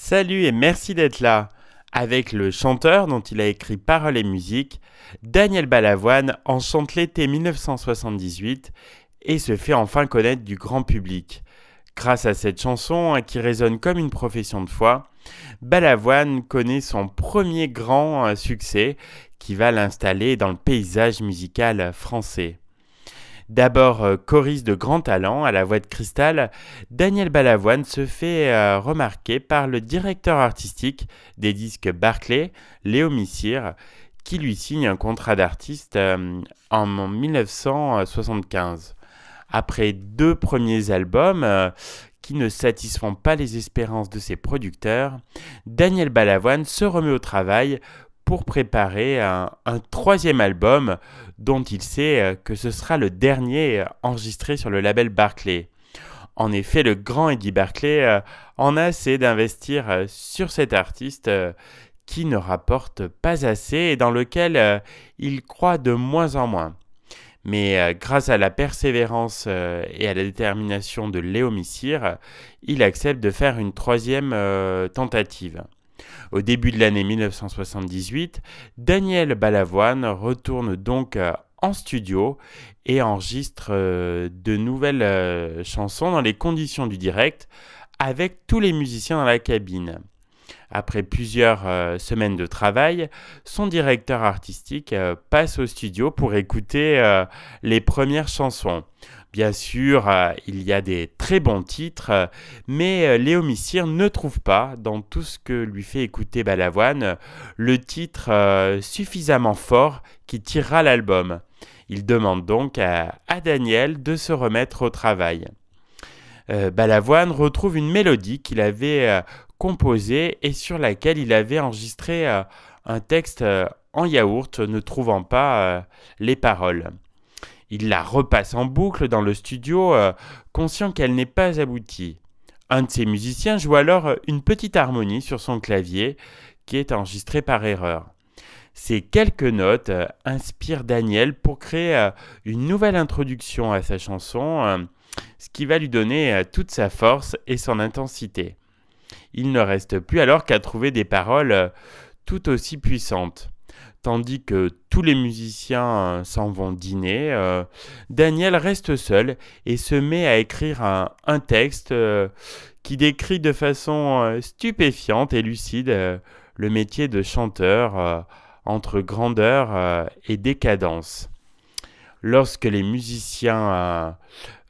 Salut et merci d'être là. Avec le chanteur dont il a écrit paroles et musique, Daniel Balavoine en chante l'été 1978 et se fait enfin connaître du grand public. Grâce à cette chanson qui résonne comme une profession de foi, Balavoine connaît son premier grand succès qui va l'installer dans le paysage musical français. D'abord choriste de grand talent à la voix de cristal, Daniel Balavoine se fait remarquer par le directeur artistique des disques Barclay, Léo Missire, qui lui signe un contrat d'artiste en 1975. Après deux premiers albums qui ne satisfont pas les espérances de ses producteurs, Daniel Balavoine se remet au travail pour préparer un troisième album dont il sait que ce sera le dernier enregistré sur le label Barclay. En effet, le grand Eddie Barclay en a assez d'investir sur cet artiste qui ne rapporte pas assez et dans lequel il croit de moins en moins. Mais grâce à la persévérance et à la détermination de Léo Missire, il accepte de faire une troisième tentative. Au début de l'année 1978, Daniel Balavoine retourne donc en studio et enregistre de nouvelles chansons dans les conditions du direct avec tous les musiciens dans la cabine. Après plusieurs semaines de travail, son directeur artistique passe au studio pour écouter les premières chansons. Bien sûr, il y a des très bons titres, mais Léo Missire ne trouve pas, dans tout ce que lui fait écouter Balavoine, le titre suffisamment fort qui tirera l'album. Il demande donc à Daniel de se remettre au travail. Balavoine retrouve une mélodie qu'il avait composée et sur laquelle il avait enregistré un texte en yaourt, ne trouvant pas les paroles. Il la repasse en boucle dans le studio, conscient qu'elle n'est pas aboutie. Un de ses musiciens joue alors une petite harmonie sur son clavier qui est enregistrée par erreur. Ces quelques notes inspirent Daniel pour créer une nouvelle introduction à sa chanson, ce qui va lui donner toute sa force et son intensité. Il ne reste plus alors qu'à trouver des paroles tout aussi puissantes. Tandis que tous les musiciens s'en vont dîner, Daniel reste seul et se met à écrire un texte qui décrit de façon stupéfiante et lucide le métier de chanteur entre grandeur et décadence. Lorsque les musiciens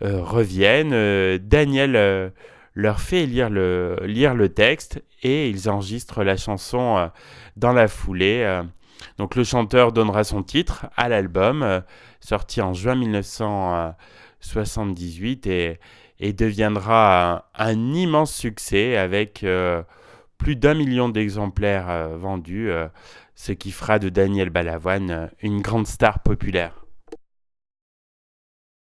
reviennent, Daniel leur fait lire le texte et ils enregistrent la chanson dans la foulée. Donc le chanteur donnera son titre à l'album, sorti en juin 1978 et deviendra un immense succès avec plus d'1 million d'exemplaires vendus, ce qui fera de Daniel Balavoine une grande star populaire.